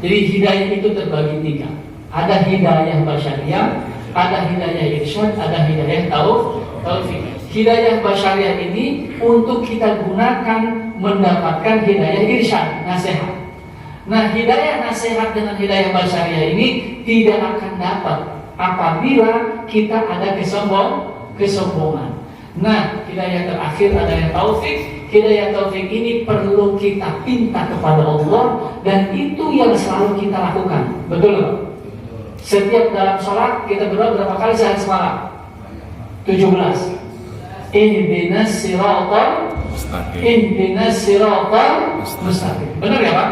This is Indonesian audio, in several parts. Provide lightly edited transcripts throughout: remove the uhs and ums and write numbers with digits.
Jadi hidayah itu terbagi tiga. Ada hidayah basyariah, ada hidayah irsyad, ada hidayah taufik. Hidayah basyariah ini untuk kita gunakan mendapatkan hidayah irsyad, nasihat. Nah, hidayah nasihat dengan hidayah basyariah ini tidak akan dapat apabila kita ada kesombongan. Nah, hidayah terakhir adalah taufik. Hidayah taufik ini perlu kita pinta kepada Allah, dan itu yang selalu kita lakukan. Betul nggak? Setiap dalam sholat kita berdoa berapa kali sehari semalam? 17. Ihdinas siratal mustaqim. Benar ya Pak?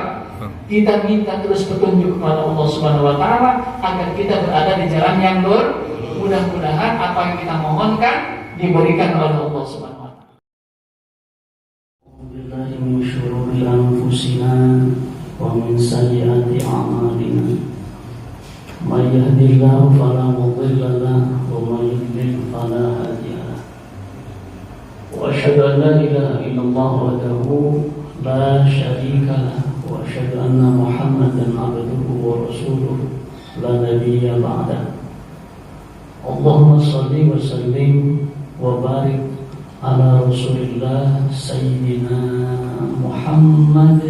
Kita minta terus petunjuk kepada Allah Subhanahu wa taala agar kita berada di jalan yang lurus. Mudah-mudahan apa yang kita mohonkan diberikan oleh Allah Subhanahu wa taala. Billahi min syururi anfusina wa min sayyiati a'malina. May yahdihillahu fala mudilla lahu wa may yudlil fala hadiya lahu. Wa asyhadu an la ilaha illallah wahdahu la syarika lahu wa asyhadu anna Muhammadan abduhu wa rasuluhu la nabiyya ba'da. Allahumma shalli wa sallim wa barik ala Rasulillah Sayyidina Muhammad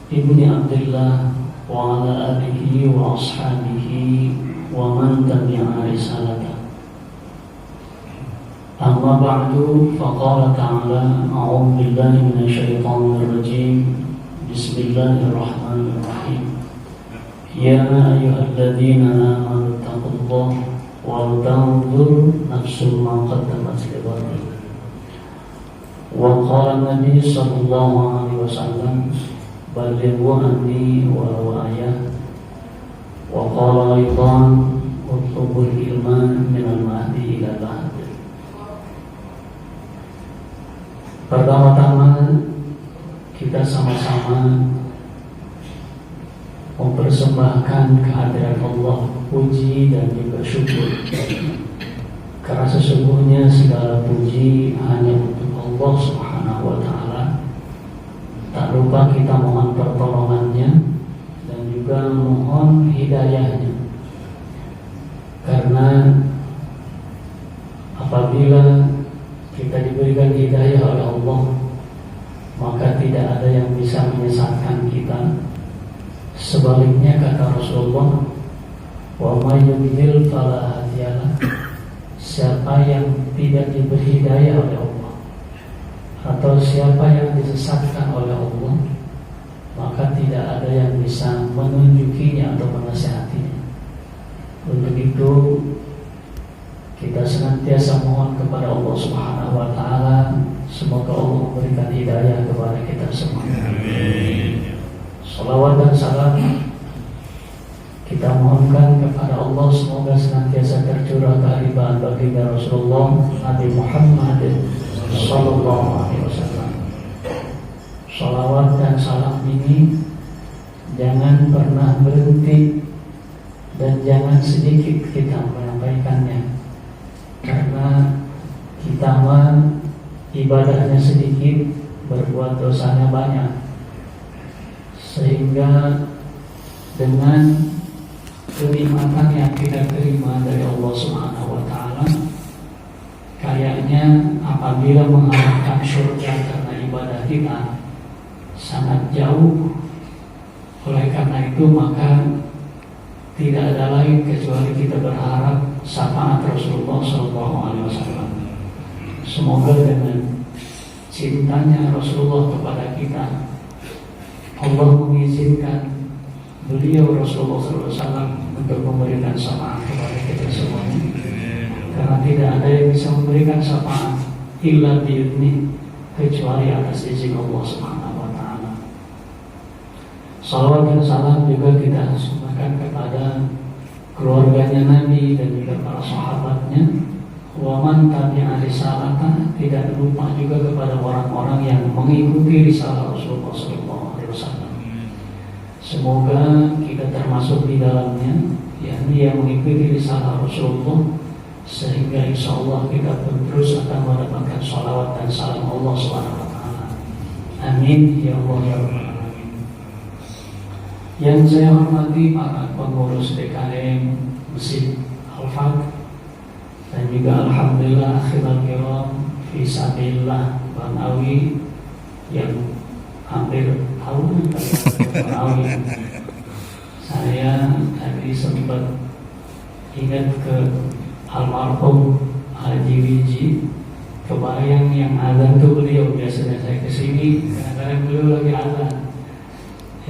ibni Abdullah wa ala alihi wa ashabihi wa man tabi'a risalata. Amma ba'du, faqala ta'ala a'udzu billahi minasy syaithanir rajim. Bismillahirrahmanirrahim. Ya ayyuhalladzina amanu taqullaha wal tanzur nafsum ma qaddamat lighadin. Wa qala Nabi sallallahu alaihi wasallam balighu anni wa ayah. Wa qala aidan utlubul ilma min al-mahdi ila al-lahd. Pertama-tama kita sama-sama mempersembahkan kehadiran Allah, puji dan juga syukur. Karena sesungguhnya segala puji hanya untuk Allah Subhanahu wa taala. Tak lupa kita mohon pertolongannya dan juga mohon hidayahnya. Karena apabila kita diberikan hidayah oleh Allah, maka tidak ada yang bisa menyesatkan kita. Sebaliknya kata Rasulullah, wa may yudlil fala hadiyalah. Siapa yang tidak diberi hidayah oleh Allah atau siapa yang disesatkan oleh Allah, maka tidak ada yang bisa menunjukinya atau menasihatinya. Untuk itu kita senantiasa mohon kepada Allah Subhanahu wa taala, semoga Allah memberikan hidayah kepada kita semua. Amin. Salawat dan salam kita mohonkan kepada Allah, semoga senantiasa tercurah keharibaan baginda Rasulullah Nabi Muhammad sallallahu alaihi wasallam. Salawat dan salam ini jangan pernah berhenti dan jangan sedikit kita menyampaikannya. Karena kita ibadahnya sedikit, berbuat dosanya banyak, sehingga dengan kenikmatan yang kita terima dari Allah Subhanahu wa taala, kayaknya apabila mengharapkan surga karena ibadah kita sangat jauh. Oleh karena itu maka tidak ada lain kecuali kita berharap syafaat Rasulullah SAW. Semoga dengan cintanya Rasulullah kepada kita, Allah mengizinkan beliau Rasulullah SAW untuk memberikan syafaat kepada kita semuanya. Karena tidak ada yang bisa memberikan syafaat illa bi'idzni, kecuali atas izin Allah Subhanahu wa taala. Salawat dan salam juga kita sumbangkan kepada keluarganya Nabi dan juga para sahabatnya. Wa man tabi'a risalata, tidak lupa juga kepada orang-orang yang mengikuti risalah Rasulullah SAW. Semoga kita termasuk di dalamnya, yakni yang mengikuti risalah Rasulullah, sehingga insya Allah kita pun terus akan mendapatkan salawat dan salam Allah SWT. Amin ya Allah ya Rabbal alamin. Yang saya hormati para pengurus DKM Masjid Al-Fat, dan juga alhamdulillah akhirul kiram fisabilillah Bang Awi yang hampir tahun Bang Awi. Saya tadi sempat ingat ke almarhum Haji Wiji, kebayang yang azan tuh beliau, biasanya saya kesini kadang-kadang beliau lagi azan.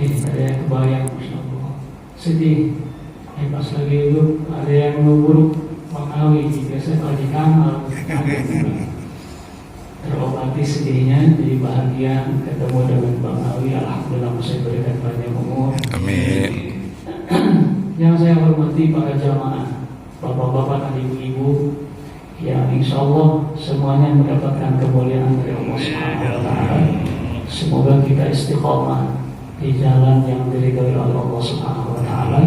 Saya kebayang, Masya Allah, sedih. Pas lagi hidup ada yang nunggu Bang Awi, biasa kalau di kamar terobati sedihnya, jadi bahagia ketemu dengan Bang Awi. Alhamdulillah masih berikan panjang umur. Amin. Yang saya hormati para jamaah, bapak-bapak dan ibu-ibu, yang insya Allah semuanya mendapatkan kemuliaan dari Allah Subhanahu wa Ta'ala. Semoga kita istiqomah di jalan yang diridhoi oleh Allah Subhanahu wa Ta'ala.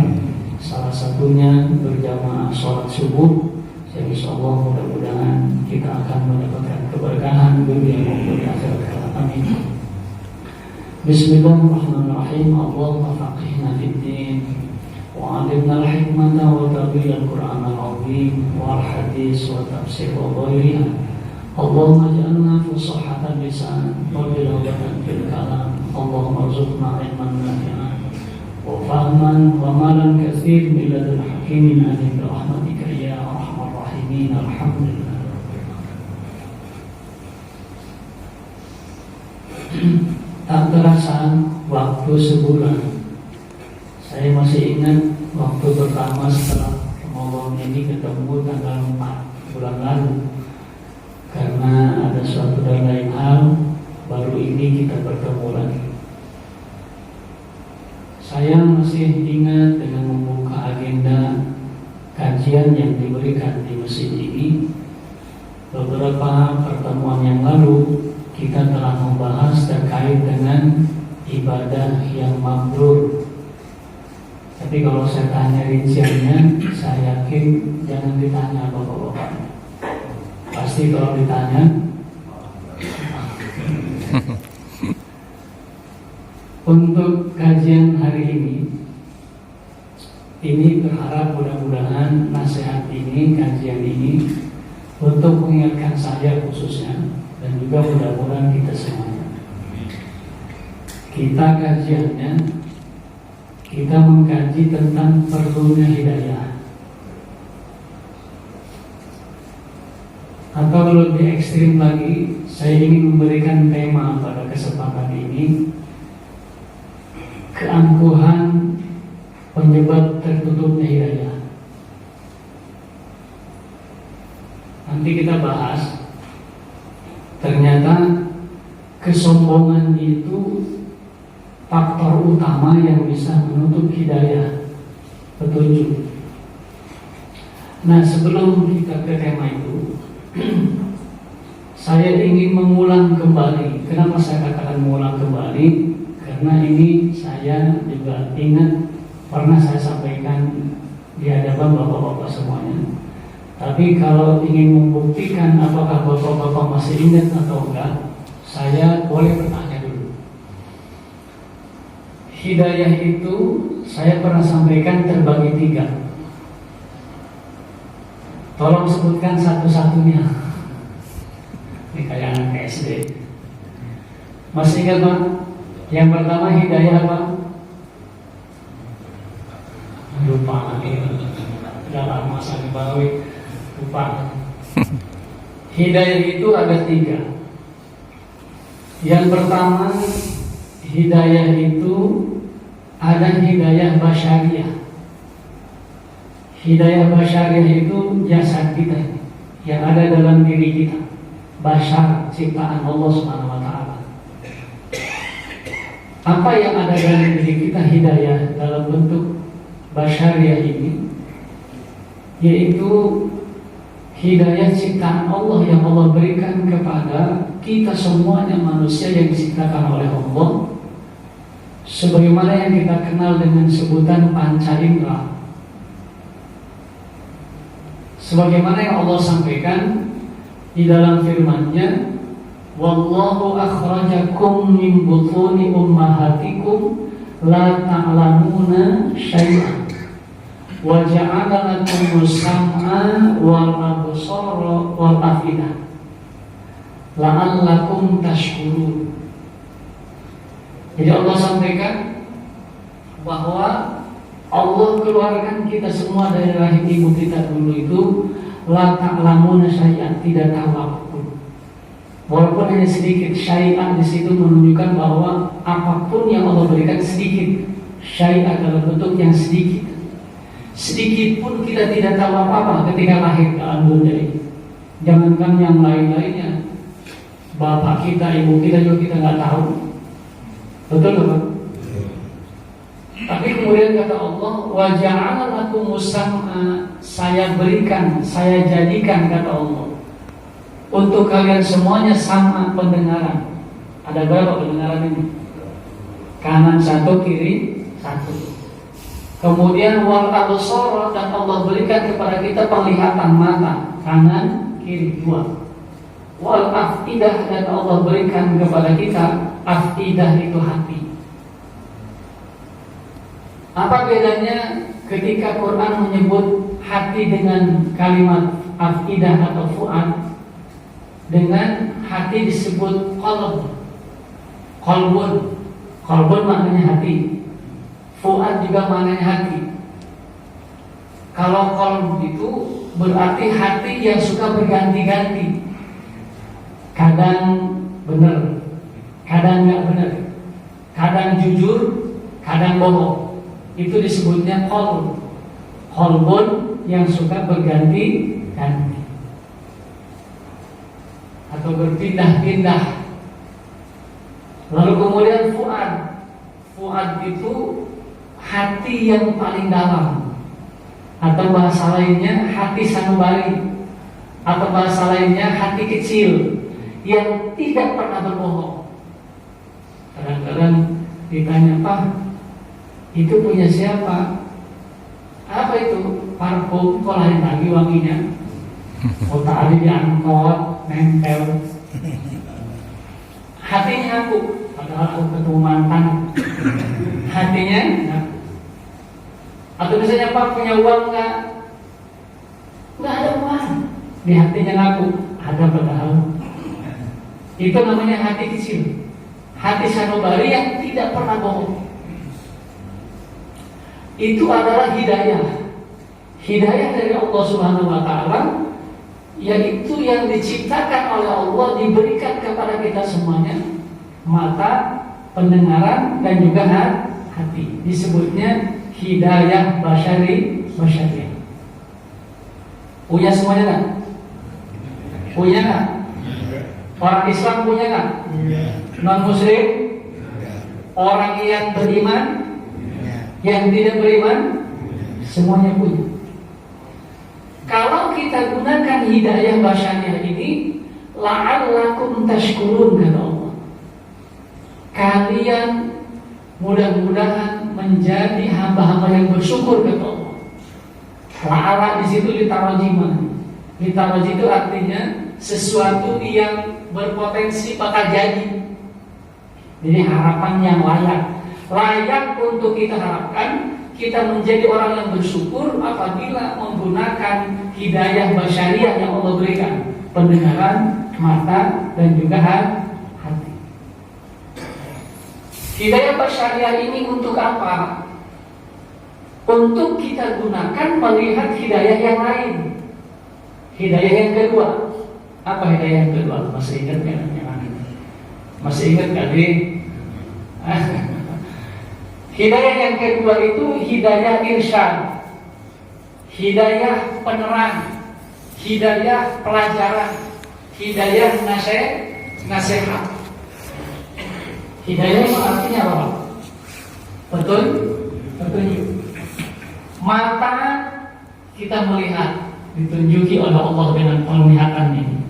Salah satunya berjamaah sholat subuh. Jadi insya Allah mudah-mudahan kita akan mendapatkan keberkahan dunia maupun di akhirat. Amin. Bismillahirrahmanirrahim. Allahumma faqihna fid din wa 'allimna al-hikmata wa ta'wil al-Qur'an al-'azim wal hadis wa tafsir wa ghairiha. Allahumma ij'alna fusahatan lisan wa bilawatan fil kalam. Allahumma arzuqna ilman nafi'an wa fahman wa malan katsir min ladun hakimin alim bi rahmatika ya arhamar rahimin. Alhamdulillah. Tak terasa waktu sebulan. Saya masih ingat waktu pertama setelah Ramadan ini ketemu tanggal 4 bulan lalu. Karena ada suatu dan lain hal, baru ini kita bertemu lagi. Saya masih ingat dengan membuka agenda kajian yang diberikan di masjid ini. Beberapa pertemuan yang lalu kita telah membahas terkait dengan ibadah yang mabrur. Tapi kalau saya tanya rinciannya, saya yakin jangan ditanya bapak-bapak. Pasti kalau ditanya untuk kajian hari ini berharap mudah-mudahan nasihat ini, kajian ini untuk mengingatkan saya khususnya, dan juga mudah-mudahan kita semuanya. Kita kajiannya, kita mengkaji tentang perlunya hidayah. Atau lebih ekstrim lagi, saya ingin memberikan tema pada kesempatan ini, keangkuhan penyebab tertutupnya hidayah. Nanti kita bahas, ternyata kesombongan itu faktor utama yang bisa menutup hidayah, petunjuk. Nah, sebelum kita ke tema itu, saya ingin mengulang kembali. Kenapa saya katakan mengulang kembali? Karena ini saya juga ingat pernah saya sampaikan di hadapan bapak-bapak semuanya. Tapi kalau ingin membuktikan apakah bapak-bapak masih ingat atau enggak, saya boleh bertanya dulu. Hidayah itu saya pernah sampaikan terbagi 3. Tolong sebutkan satu-satunya. Ini kayak anak SD. Masih ingat Pak? Yang pertama hidayah apa? Lupa lagi. Udah lama saya bawahi. Lupa. Hidayah itu ada 3. Yang pertama, hidayah itu ada hidayah basyariah. Hidayah basyariah itu jasad kita yang ada dalam diri kita. Basyar, ciptaan Allah Subhanahu wa Ta'ala. Apa yang ada dalam diri kita hidayah dalam bentuk basyariah ini, yaitu hidayah ciptaan Allah yang Allah berikan kepada kita semuanya manusia yang diciptakan oleh Allah, sebagaimana yang kita kenal dengan sebutan panca indera. Sebagaimana yang Allah sampaikan di dalam firman-Nya, wallahu akhrajakum min butuni ummahatikum la ta'lamuna syai'an wa ja'ala lakumus sam'a wal absara wal afidah la'allakum tashkurun. Jadi Allah sampaikan bahwa Allah keluarkan kita semua dari rahim ibu kita dulu itu la ta'lamuna syai'an, tidak tahu apapun. Walaupun hanya sedikit, syai'an di situ menunjukkan bahwa apapun yang Allah berikan sedikit. Syai'an dalam bentuk yang sedikit. Sedikit pun kita tidak tahu apa-apa ketika lahir ke alam dunia ini. Jangankan yang lain-lainnya, bapak kita, ibu kita juga kita nggak tahu. Betul nggak? Tapi kemudian kata Allah, wa ja'ala lakumus sam'a, saya berikan, saya jadikan, kata Allah, untuk kalian semuanya sama pendengaran. Ada berapa pendengaran ini? Kanan satu, kiri satu. Kemudian wal absara, dan Allah berikan kepada kita penglihatan mata, kanan, kiri, dua. Wal afidah, dan Allah berikan kepada kita afidah, itu hati. Apa bedanya ketika Quran menyebut hati dengan kalimat afidah atau fuad, dengan hati disebut qalb? Qalbun maknanya hati, fuad juga maknanya hati. Kalau qalb itu berarti hati yang suka berganti-ganti, kadang benar, kadang nggak benar, kadang jujur, kadang bohong. Itu disebutnya qalb. Qalbun yang suka berganti-ganti atau berpindah-pindah. Lalu kemudian fuad. Fuad itu hati yang paling dalam, atau bahasa lainnya hati sanubari, atau bahasa lainnya hati kecil yang tidak pernah berbohong. Kadang-kadang ditanya, Pak, itu punya siapa? Apa itu? Parfum, kok lain lagi wanginya? Otak ada di angkot, nempel. Hatinya aku, padahal aku ketemu mantan. Hatinya ngaku. Atau misalnya, Pak, punya uang nggak? Nggak ada uang. Di hatinya ngaku, ada padahal. Itu namanya hati kecil, hati sanubari yang tidak pernah bohong. Itu adalah hidayah. Hidayah dari Allah Subhanahu wa Ta'ala, yaitu yang diciptakan oleh Allah, diberikan kepada kita semuanya, mata, pendengaran, dan juga hati. Disebutnya hidayah basyariah. Punya semuanya nggak? Punya nggak? Orang Islam punya nggak? Non Muslim? Orang yang beriman, yang tidak beriman, semuanya punya. Kalau kita gunakan hidayah basyariah ini, la'allakum tashkurun, kata Allah, kalian mudah-mudahan menjadi hamba-hamba yang bersyukur, kata Allah. La'ala di situ litarojimah. Litaroji itu artinya sesuatu yang berpotensi bakal jadi. Jadi harapan yang layak untuk kita harapkan. Kita menjadi orang yang bersyukur apabila menggunakan hidayah basyariah yang Allah berikan, pendengaran, mata, dan juga hati. Hidayah basyariah ini untuk apa? Untuk kita gunakan melihat hidayah yang lain. Hidayah yang kedua. Apa hidayah yang kedua? Masih ingat kan? Masih ingat kan? Hidayah yang kedua itu hidayah irsyad, hidayah penerang, hidayah pelajaran, hidayah nasihat. Hidayah itu artinya apa? Betul? Mata kita melihat, ditunjuki oleh Allah dengan penglihatan ini.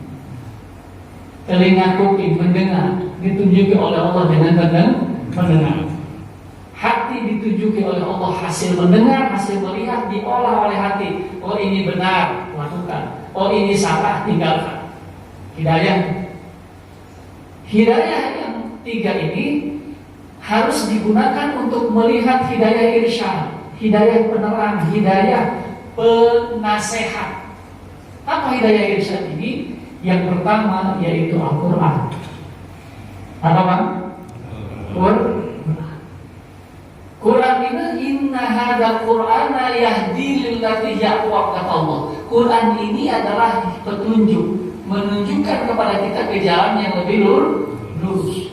Telinga kuping mendengar, ditunjuki oleh Allah dengan mendengar. Hati ditunjuki oleh Allah, hasil mendengar, hasil melihat, diolah oleh hati. Oh, ini benar, lakukan. Oh, ini salah, tinggalkan. Hidayah yang tiga ini harus digunakan untuk melihat hidayah irsyad, hidayah penerang, hidayah penasehat. Apa hidayah irsyad ini? Yang pertama yaitu Al-Quran. Apa Bang? Quran ini inna hadzal Qur'ana yahdi lillati hiya aqwam, kata Allah. Quran ini adalah petunjuk, menunjukkan kepada kita ke jalan yang lebih lurus.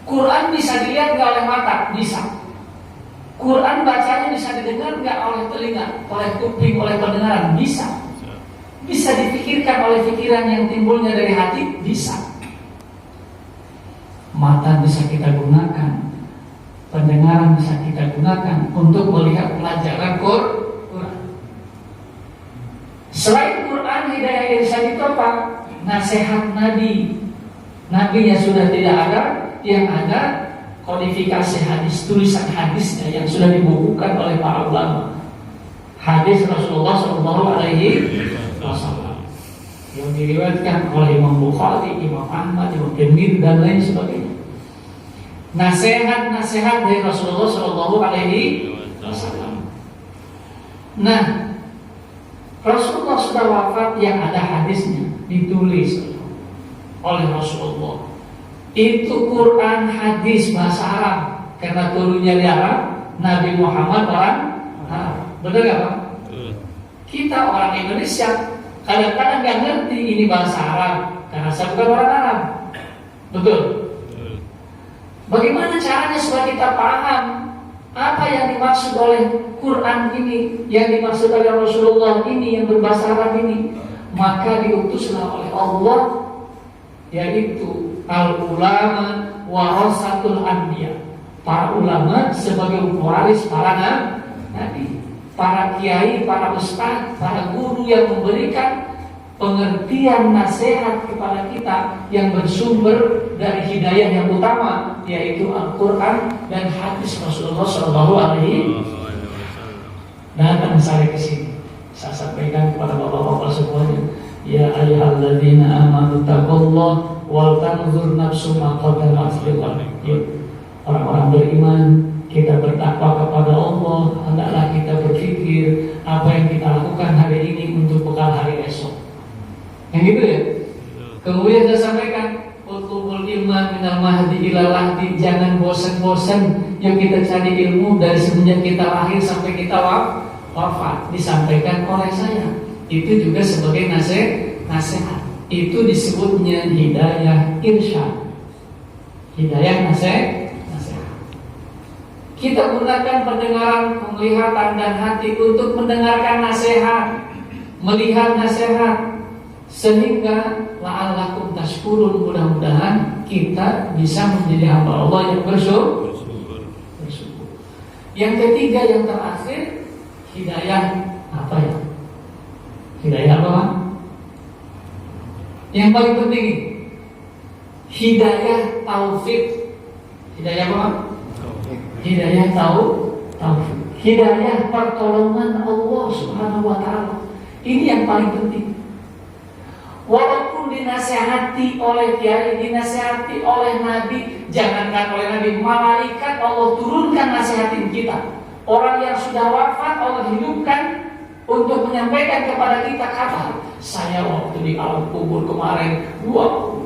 Quran bisa dilihat nggak oleh mata? Bisa. Quran bacanya bisa didengar nggak oleh telinga, oleh kuping, oleh pendengaran? Bisa. Bisa dipikirkan oleh pikiran yang timbulnya dari hati? Bisa. Mata bisa kita gunakan, pendengaran bisa kita gunakan untuk melihat pelajaran Quran. Selain Quran, hidayah irsyad itu apa? Nasihat Nabi. Nabi yang sudah tidak ada, yang ada kodifikasi hadis, tulisan hadisnya yang sudah dibukukan oleh para ulama. Hadis Rasulullah SAW yang diriwayatkan oleh Imam Bukhari, Imam Ahmad, Imam Tirmidzi dan lain sebagainya. Nasihat-nasihat dari Rasulullah SAW. Nah, Rasulullah sudah wafat, yang ada hadisnya ditulis oleh Rasulullah. Itu Quran hadis bahasa Arab, karena turunnya di Arab. Nabi Muhammad orang Arab. Betul gak Pak? Kita orang Indonesia kadang-kadang gak ngerti ini bahasa Arab, karena saya bukan orang Arab. Betul? Bagaimana caranya supaya kita paham apa yang dimaksud oleh Quran ini, yang dimaksud oleh Rasulullah ini, yang berbahasa Arab ini? Maka diutuslah oleh Allah, yaitu al-ulama warasatul anbiya, para ulama sebagai pewaris para nabi, para kiai, para ustaz, para guru yang memberikan pengertian nasihat kepada kita yang bersumber dari hidayah yang utama, yaitu Al-Quran dan hadis Rasulullah SAW. Datang saya ke sini, saya sampaikan kepada bapak-bapak semuanya, ya ayyuhalladzina amanu taqullaha wal tanzur nafsum ma qaddamat lighad. Orang-orang beriman, kita bertakwa kepada Allah, hendaklah kita berpikir apa yang kita lakukan hari ini untuk bekal hari esok. Yang gitu ya. Kemudian saya sampaikan, utlubul ilma minal mahdi ilal lahdi, jangan bosan-bosan yang kita cari ilmu dari semenjak kita lahir sampai kita wafat. Disampaikan oleh saya. Itu juga sebagai nasihat. Itu disebutnya hidayah irsyad. Hidayah nasihat. Kita gunakan pendengaran, penglihatan dan hati untuk mendengarkan nasihat, melihat nasihat, sehingga la'allakum tashkurun, mudah-mudahan kita bisa menjadi hamba Allah yang bersyukur. Yang ketiga, yang terakhir, hidayah apa ya? Hidayah apa? Yang paling penting, hidayah taufik. Hidayah apa? Hidayah taufik. Hidayah pertolongan Allah Subhanahu wa taala. Ini yang paling penting. Walaupun dinasihati oleh kiai, dinasihati oleh nabi, jangankan oleh nabi, malaikat Allah turunkan nasihatin kita. Orang yang sudah wafat Allah hidupkan untuk menyampaikan kepada kita kata, saya waktu di alam kubur kemarin,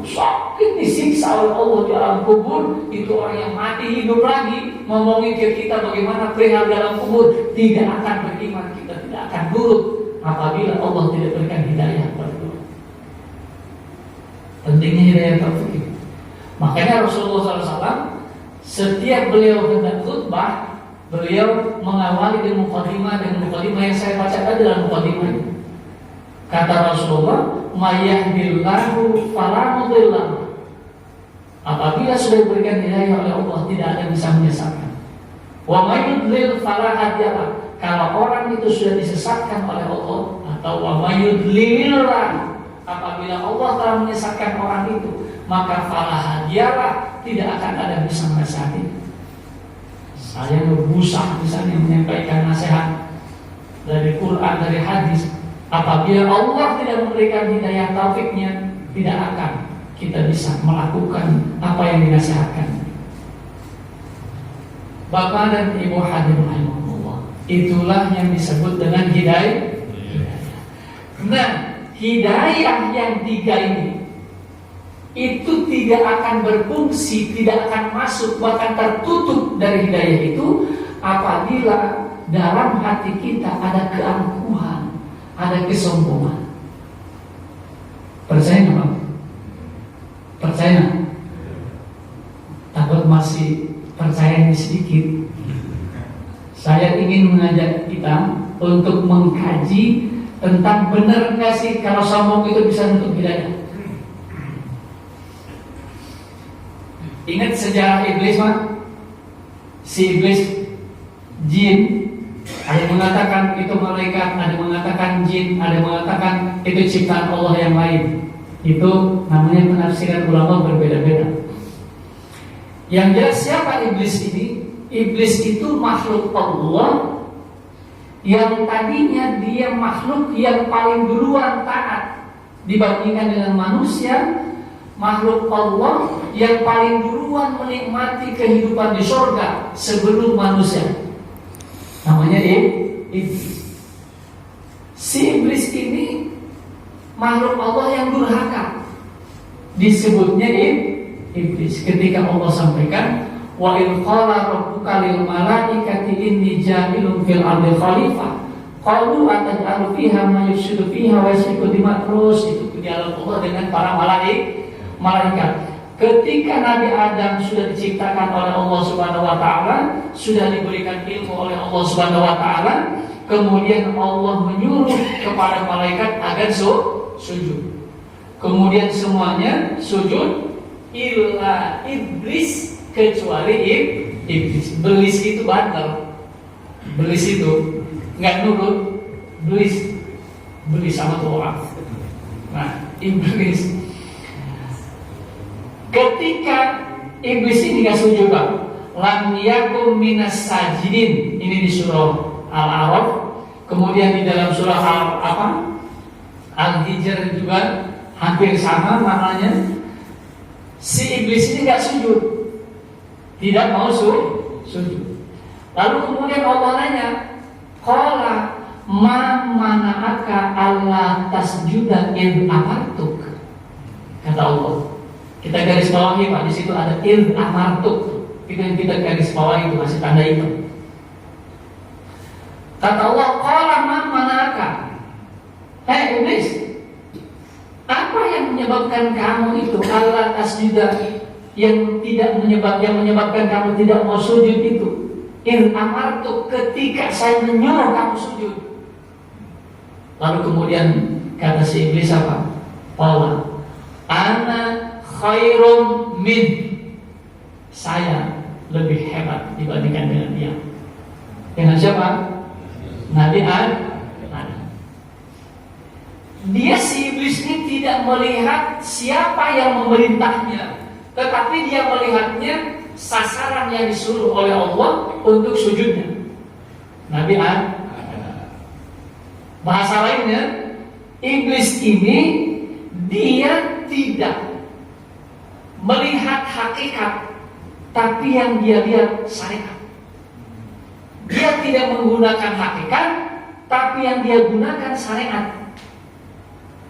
sakit disiksa oleh Allah di alam kubur. Itu orang yang mati hidup lagi, ngomongin ke kita bagaimana perihal dalam kubur. Tidak akan beriman, kita tidak akan nurut apabila Allah tidak berikan hidayah kepada kita. Pentingnya hidayah taufik. Makanya Rasulullah SAW setiap beliau hendak khutbah, beliau mengawali dengan mukadimah, yang saya baca tadi dalam mukadimah ini. Kata Rasulullah, "Mayahdillahu fala mudilla." Apabila sudah diberikan hidayah oleh Allah, tidak ada yang bisa menyesatkan. Wa may yudlil fala hadiyalah. Kalau orang itu sudah disesatkan oleh Allah, atau wa may yudlilillah, apabila Allah telah menyesatkan orang itu, maka fala hadiyalah, tidak akan ada yang bisa menasihati. Saya berusaha misalnya menyampaikan nasihat dari Quran, dari hadis. Apabila Allah tidak memberikan hidayah taufiknya, tidak akan kita bisa melakukan apa yang dinasihatkan. Bapak dan Ibu hadirin rahimakumullah, itulah yang disebut dengan hidayah. Nah, hidayah yang tiga ini itu tidak akan berfungsi, tidak akan masuk, bahkan tertutup dari hidayah itu apabila dalam hati kita ada keangkuhan, ada kesombongan. Percaya nggak, Pak? Percaya? Takut masih percaya ini sedikit. Saya ingin mengajak kita untuk mengkaji tentang benar nggak sih kalau sombong itu bisa nutup hidayah. Ingat sejarah iblis, Pak? Si iblis jin, ada yang mengatakan itu malaikat, ada yang mengatakan jin, ada yang mengatakan itu ciptaan Allah yang lain. Itu namanya penafsiran ulama berbeda-beda. Yang jelas siapa iblis ini? Iblis itu makhluk Allah yang tadinya dia makhluk yang paling duluan taat dibandingkan dengan manusia. Makhluk Allah yang paling duluan menikmati kehidupan di surga sebelum manusia. Namanya iblis. Si iblis ini makhluk Allah yang durhaka. Disebutnya iblis. Ketika Allah sampaikan, wa in qala rabbuka lil malaikati inni ja'ilun fil ardi khalifah qalu ataj'alu fiha ma yufsidu fiha wa yasfiku dima. Terus itu dialog Allah dengan para malaikat. Ketika Nabi Adam sudah diciptakan oleh Allah Subhanahu wa taala, sudah diberikan ilmu oleh Allah Subhanahu wa taala, kemudian Allah menyuruh kepada malaikat agar sujud. Kemudian semuanya sujud illa iblis, kecuali iblis. Belis itu bandel. Belis itu enggak nurut. Belis sama tuh orang. Nah, iblis. Ketika iblis ini nggak sujud, Pak, lam yakum minas sajidin. Ini di surah Al-A'raf. Kemudian di dalam surah Al-Hijr juga hampir sama maknanya. Si iblis ini nggak sujud, tidak mau sujud. Lalu kemudian Allah nanya, qala ma mana'aka alla tasjuda in amartuk. Kata Allah. Kita garis bawahi, Pak, di situ ada in amartuk. Itu yang kita garis bawahi, itu masih tanda itu. Kata Allah, qala ma mana'aka. Hei iblis, apa yang menyebabkan kamu itu alla tasjuda, yang menyebabkan kamu tidak mau sujud itu? In amartuk, ketika saya menyuruh kamu sujud. Lalu kemudian kata si iblis apa? Qala ana khairun min, saya lebih hebat dibandingkan dengan dia. Dengan siapa? Nabi Adam. Dia si iblis ini tidak melihat siapa yang memerintahnya, tetapi dia melihatnya sasaran yang disuruh oleh Allah untuk sujudnya. Nabi Adam. Bahasa lainnya, iblis ini dia tidak melihat hakikat, tapi yang dia lihat syariat. Dia tidak menggunakan hakikat, tapi yang dia gunakan syariat.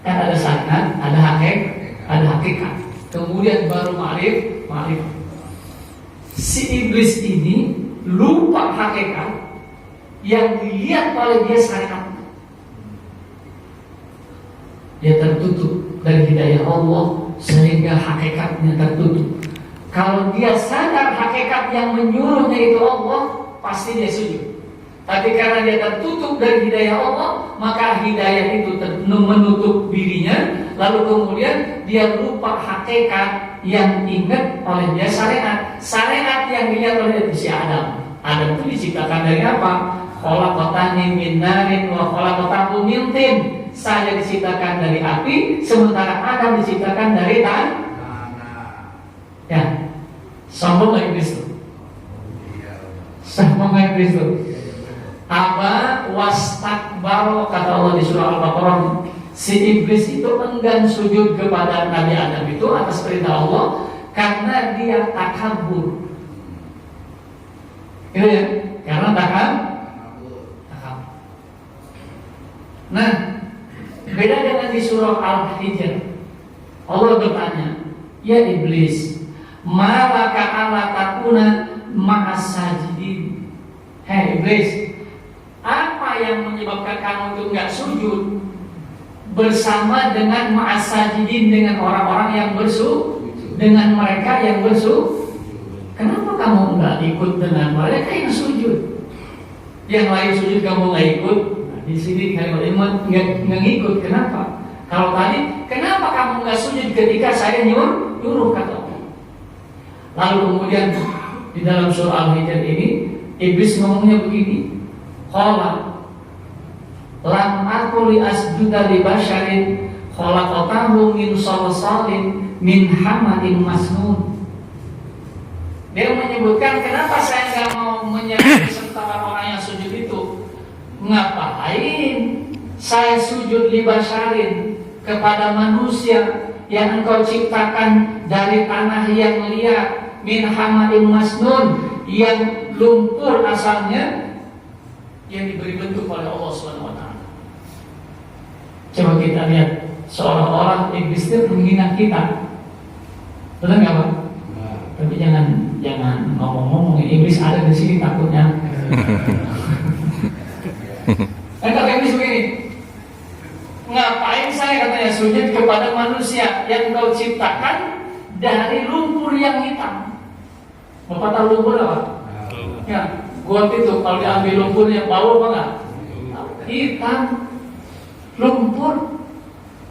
Kan ada syariat, ada hakikat. Kemudian baru ma'rif. Si iblis ini lupa hakikat, yang dilihat oleh dia syariat. Dia tertutup dari hidayah Allah sehingga hakikatnya tertutup. Kalau dia sadar hakikat yang menyuruhnya itu Allah, pasti dia sujud. Tapi karena dia tertutup dari hidayah Allah, maka hidayah itu menutup dirinya. Lalu kemudian dia lupa hakikat yang ingat oleh dia syariat. Syariat yang dilihat oleh si Adam. Adam itu diciptakan dari apa? Khalaqatani min narin wa khalaqatahu min tin. Saya diciptakan dari api, sementara Adam diciptakan dari tanah. Ya, sombong iblis itu. Sombong iblis itu. Aba wastakbaro, kata Allah di surah Al-Baqarah, si iblis itu enggan sujud kepada Nabi Adam itu atas perintah Allah karena dia takabur. Gitu ya? Karena takabur. Nah, beda dengan di surah Al-Hijr. Allah bertanya, ya iblis, malaka ala takuna ma'as sajidin. Hei iblis, apa yang menyebabkan kamu itu enggak sujud bersama dengan ma'as sajidin, dengan orang-orang yang dengan mereka yang Kenapa kamu enggak ikut dengan mereka yang sujud? Yang lain sujud kamu enggak ikut? Nah, di sini kalimat iman enggak ngikut. Kenapa? Kalau tadi, kenapa kamu enggak sujud ketika saya nyuruh kata Allah? Lalu kemudian di dalam surah Al-Hijr ini iblis ngomongnya begini, qala lam aqu li asjuda li basyarin khalaqatahu min salsalin min hamadin masnun. Dia menyebutkan kenapa saya enggak mau menyembah serta orang yang sujud itu. Ngapain saya sujud li basyarin, kepada manusia yang engkau ciptakan dari tanah yang liat, min hamadin masnun, yang lumpur asalnya, yang diberi bentuk oleh Allah SWT. Coba kita lihat, seolah-olah iblis itu menghina kita. Betul nggak Pak? Tapi jangan ngomong-ngomong, iblis ada di sini takutnya. Kata iblis begini, ngapain saya katanya sujud kepada manusia yang kau ciptakan dari lumpur yang hitam. Bapak tahu lumpur apa? Ya, got itu kalau diambil lumpurnya bau apa enggak? Hitam. Lumpur.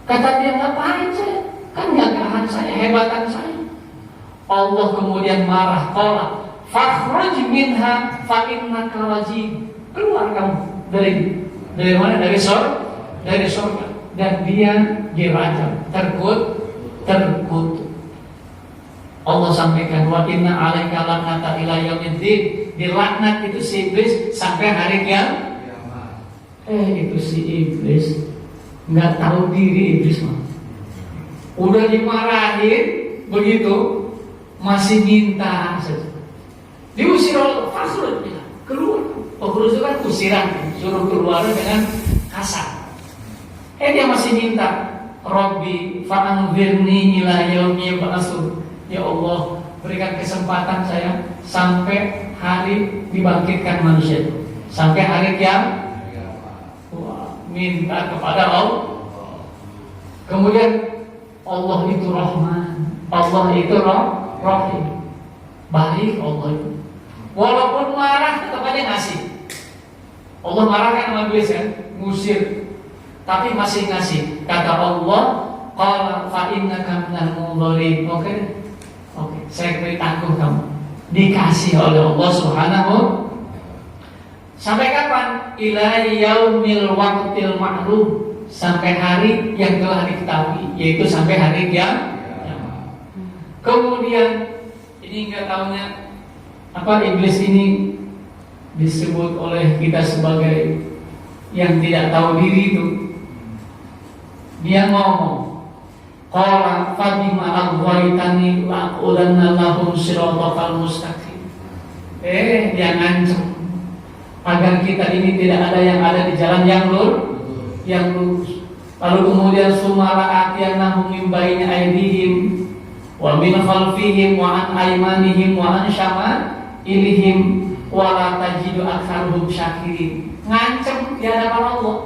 Kata dia, ngapain saya? Kan gagahan saya, hebatan saya. Allah kemudian marah, qala fakhruj minha fa innaka rajim. Keluar kamu dari mana? Dari surga. Dan dia dirajam, terkutuk. Allah sampaikan, wa inna alaika lanata ila yaumiddin. Dilaknat itu si iblis sampai hari kiamat. Itu si iblis nggak tahu diri, iblis mah. Udah dimarahin begitu, masih minta saja. Diusir oleh Fakhruj, keluar. Fakhruj itu kan usiran, suruh keluar dengan kasar. Dia masih minta, Rabbi fa'anzirni ila yaumi yub'atsun. Ya Allah, berikan kesempatan saya sampai hari dibangkitkan manusia, sampai hari kiamat. Minta kepada Allah. Kemudian Allah itu Rahman, Allah itu Rahim, baik Allah itu. Walaupun marah tetap aja ngasih. Allah marah kan sama iblis kan, ngusir, tapi masih ngasih. Kata Allah, qala fa innaka minal munzirin. Oke, saya beri tangguh kamu. Dikasih oleh Allah Subhanahu. Sampai kapan? Ila yaumil waqtil ma'lum, sampai hari yang telah diketahui, yaitu sampai hari kiamat. Kemudian ini enggak tahunya apa, iblis ini disebut oleh kita sebagai yang tidak tahu diri itu. Dia ngomong, qala fabima aghwaytani la'ulanna lahum siratal mustaqim. Dia ngancam agar kita ini tidak ada yang ada di jalan yang lurus. Lalu kemudian sumara atyanahum min baini aydihim wa min khalfihim wa an aymanihim wa an syama'ilihim wa la tajidu aktsaruhum syakirin. Ngancem di hadapan Allah.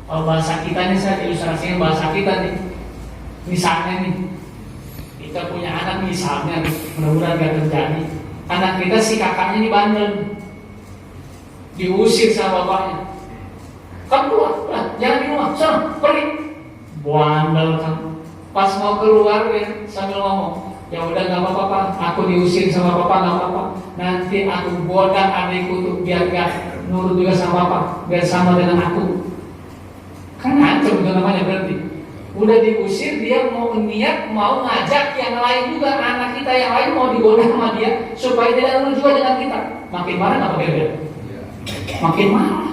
Kalau bahasa kita ini, saya ilustrasikan bahasa kita nih. Misalnya nih, kita punya anak misalnya, mudah-mudahan gak terjadi. Anak kita si kakaknya ini bandel, diusir sama bapaknya. Kamu keluar, jangan di rumah, sana, pergi. Bandel kamu. Pas mau keluar ya, sambil ngomong, ya udah nggak apa-apa, aku diusir sama papa nggak apa-apa. Nanti aku godang adikku tuh biar gak nurut juga sama papa, biar sama dengan aku. Kan ngancam itu namanya berarti. Udah diusir, dia mau niat mau ngajak yang lain juga, anak kita yang lain mau digoda sama dia supaya tidak nurut juga dengan kita. Makin marah nggak kira-kira? Makin marah.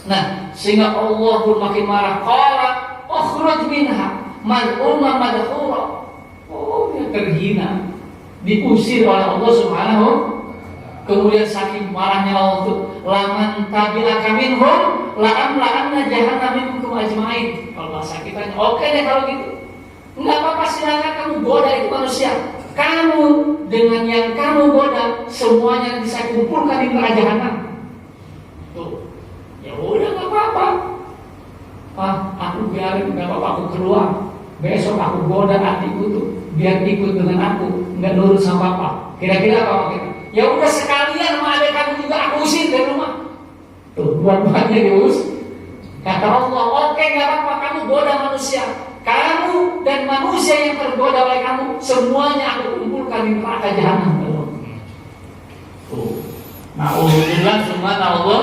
Nah, sehingga Allah pun makin marah. Qala ukhruj minha mal'una madhura. Oh, dia terhina, diusir oleh Allah Subhanahu. Kemudian saking marahnya Allah itu, laman tabi'aka minhum la'amla'anna jahannam minkum ajma'in. Kalau bahasa kita, oke deh kalau gitu. Enggak apa-apa, silakan kamu goda itu manusia. Kamu dengan yang kamu goda semuanya bisa kumpulkan di neraka jahanam. Tuh, ya udah nggak apa-apa. Aku biarin, nggak apa-apa, aku keluar. Besok aku goda adikku tuh, biar ikut dengan aku, nggak nurut sama papa. Kira-kira apa kita? Ya udah sekalian sama adik kamu juga aku usir dari rumah. Tuh, buat-buatnya diusir. Kata Allah, oke nggak apa-apa, kamu goda manusia. Kamu dan manusia yang tergoda oleh kamu semuanya aku kumpulkan di neraka jahanam. Nah, alhamdulillah semua Allah.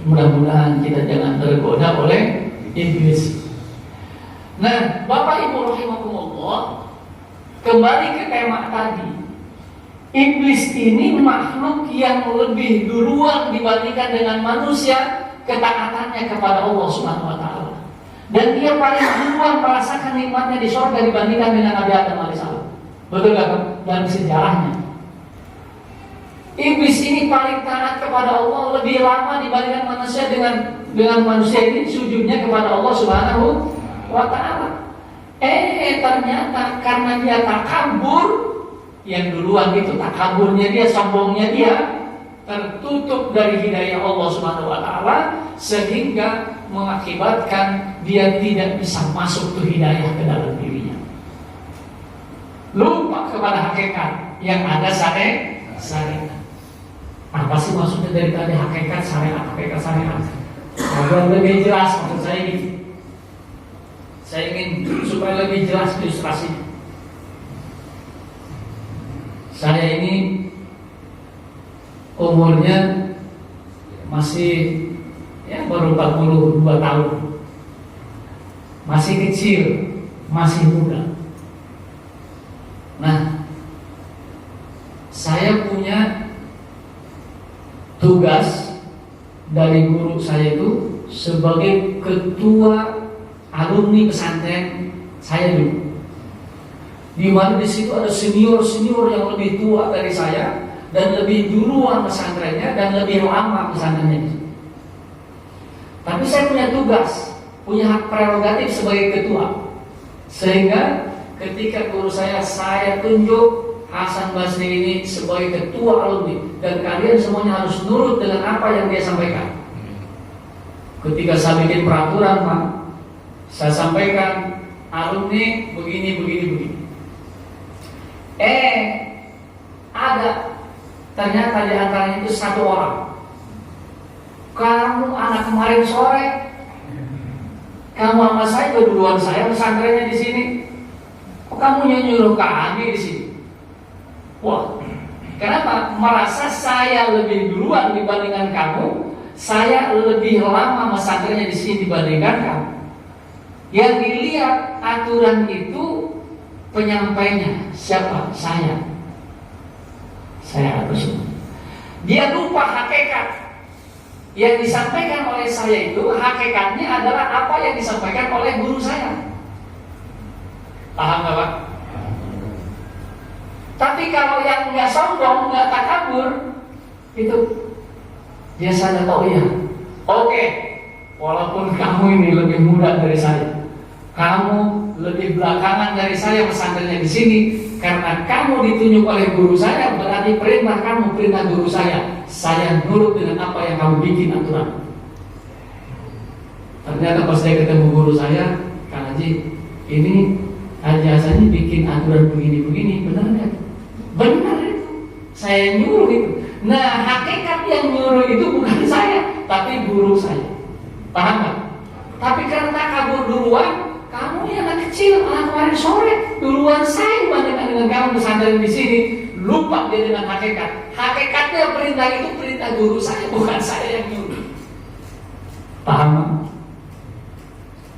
Mudah-mudahan kita jangan tergoda oleh iblis. Nah, Bapak Ibu rahimakumullah, kembali ke tema tadi. Iblis ini makhluk yang lebih duluan dibandingkan dengan manusia ketaatannya kepada Allah Subhanahu wa taala. Dan dia paling duluan merasakan nikmatnya di surga dibandingkan dengan Nabi Adam alaihissalam. Betul gak? Dalam sejarahnya, iblis ini paling taat kepada Allah lebih lama dibandingkan manusia. Dengan manusia ini sujudnya kepada Allah Subhanahu wa taala. Ternyata karena dia takabur, yang duluan itu takaburnya dia, sombongnya dia, tertutup dari hidayah Allah Subhanahu wa taala, sehingga mengakibatkan dia tidak bisa masuk ke hidayah ke dalam dirinya. Lupa kepada hakikat yang ada syariat. Apa sih maksudnya dari tadi hakikat syariat? Agar lebih jelas maksud saya ini. Saya ingin supaya lebih jelas ilustrasi. Saya ini umurnya masih baru 42 tahun. Masih kecil, masih muda. Nah, saya punya tugas dari guru saya itu sebagai ketua alumni pesantren saya dulu. Di mana di situ ada senior yang lebih tua dari saya dan lebih duluan pesantrennya dan lebih lama pesantrennya. Tapi saya punya tugas, punya hak prerogatif sebagai ketua. Sehingga ketika guru saya tunjuk Hasan Basri ini sebagai ketua alumni, dan kalian semuanya harus nurut dengan apa yang dia sampaikan. Ketika saya bikin peraturan, Pak, saya sampaikan alumni begini. Ada ternyata di antaranya itu satu orang. Kamu anak kemarin sore, kamu sama saya keduluan saya pesantrennya di sini. Kok kamu nyuruh kami di sini? Wah, kenapa? Merasa saya lebih duluan dibandingkan kamu, saya lebih lama pesantrennya di sini dibandingkan kamu. Yang dilihat aturan itu penyampainya siapa? Saya atur semua. Dia lupa hakikat. Yang disampaikan oleh saya itu hakikatnya adalah apa yang disampaikan oleh guru saya. Paham gak, Pak? Tapi kalau yang nggak sombong, nggak takabur, itu dia sadar, oh iya, oke, walaupun kamu ini lebih muda dari saya, kamu lebih belakangan dari saya pesantrennya di sini, karena kamu ditunjuk oleh guru saya, berarti perintah kamu perintah guru saya nurut dengan apa yang kamu bikin aturan. Ternyata pas saya ketemu guru saya, Kang Haji, ini Haji Hasan ini bikin aturan begini, benar nggak? Benar itu, saya nyuruh itu. Nah, hakikat yang nyuruh itu bukan saya, tapi guru saya. Paham nggak? Tapi karena kabur duluan, kamu yang anak kecil, anak kemarin sore, duluan saya dibandingkan dengan kamu pesantren di sini. Lupa dia dengan hakikat. Hakikatnya perintah itu perintah guru saya, bukan saya yang nyuruh. Paham nggak?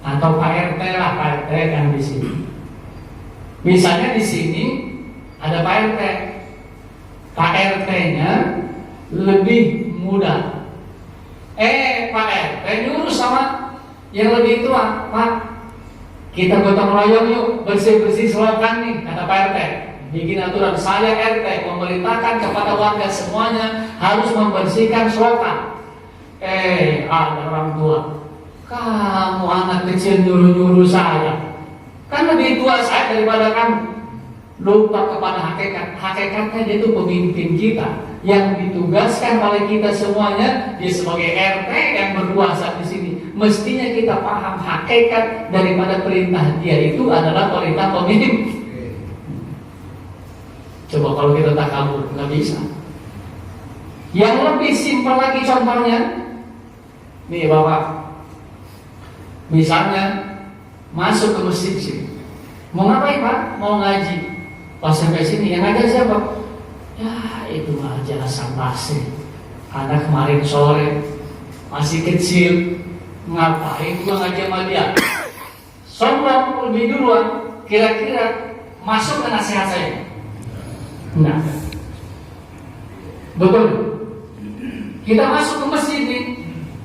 Atau Pak RT lah, Pak RT kan di sini. Misalnya di sini ada Pak RT. Pak RT-nya lebih muda. Pak RT nyuruh sama yang lebih tua, Pak, kita gotong royong yuk bersih-bersih selokan nih, kata Pak RT. Bikin aturan, saya RT memerintahkan kepada warga semuanya harus membersihkan selokan. Ada orang tua, kamu anak kecil nyuruh-nyuruh saya, kan lebih tua saya daripada kamu. Lupa kepada hakikat. Hakikatnya dia itu pemimpin kita yang ditugaskan oleh kita semuanya. Dia sebagai RT yang berkuasa di sini. Mestinya kita paham hakikat daripada perintah dia itu adalah perintah pemimpin. Coba kalau kita tak kabur, nggak bisa. Yang lebih simpel lagi contohnya, nih Bapak, misalnya masuk ke masjid sini, mau ngapain Pak? Mau ngaji. Pas sampai sini yang ngajar siapa? Ya itu mah jelasan basi. Anak kemarin sore masih kecil, ngapain gua ngaji sama dia? Sombong lebih duluan. Kira-kira masuk ke nasihat saya? Nah, betul. Kita masuk ke masjid nih.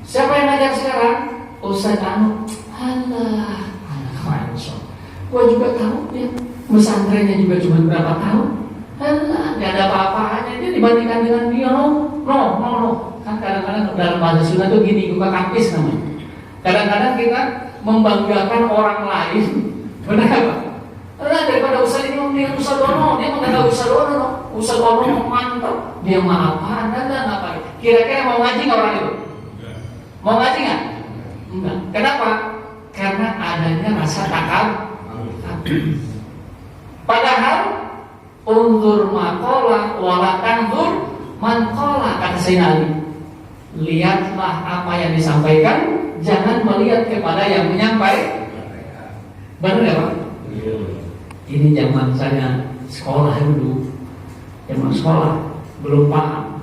Siapa yang ngajar sekarang? Ustaz Anu. Alah, anak kemarin sore. Gua juga tahu ya. Pesantrennya juga cuma berapa tahun? Alah, gak ada apa-apanya dia dibandingkan dengan dia. No. Kan kadang-kadang dalam bahasa Sunda tuh gini, buka kampis namanya. Kadang-kadang kita membanggakan orang lain. Benar apa? Alah, daripada Ustaz ini mendingan Ustaz Dono. Dia mah gak Ustaz Dono. Ustaz Dono mantap. Dia mah apaan? Ngapain? Kira-kira mau ngaji gak orang itu? Mau ngaji gak? Enggak. Kenapa? Karena adanya rasa takab. Padahal unzur maqala wala tanzur man qala, kata Sayyidina Ali. Lihatlah apa yang disampaikan, jangan melihat kepada yang menyampaikan. Benar ya Pak? Ini zaman saya sekolah dulu. Zaman sekolah belum paham.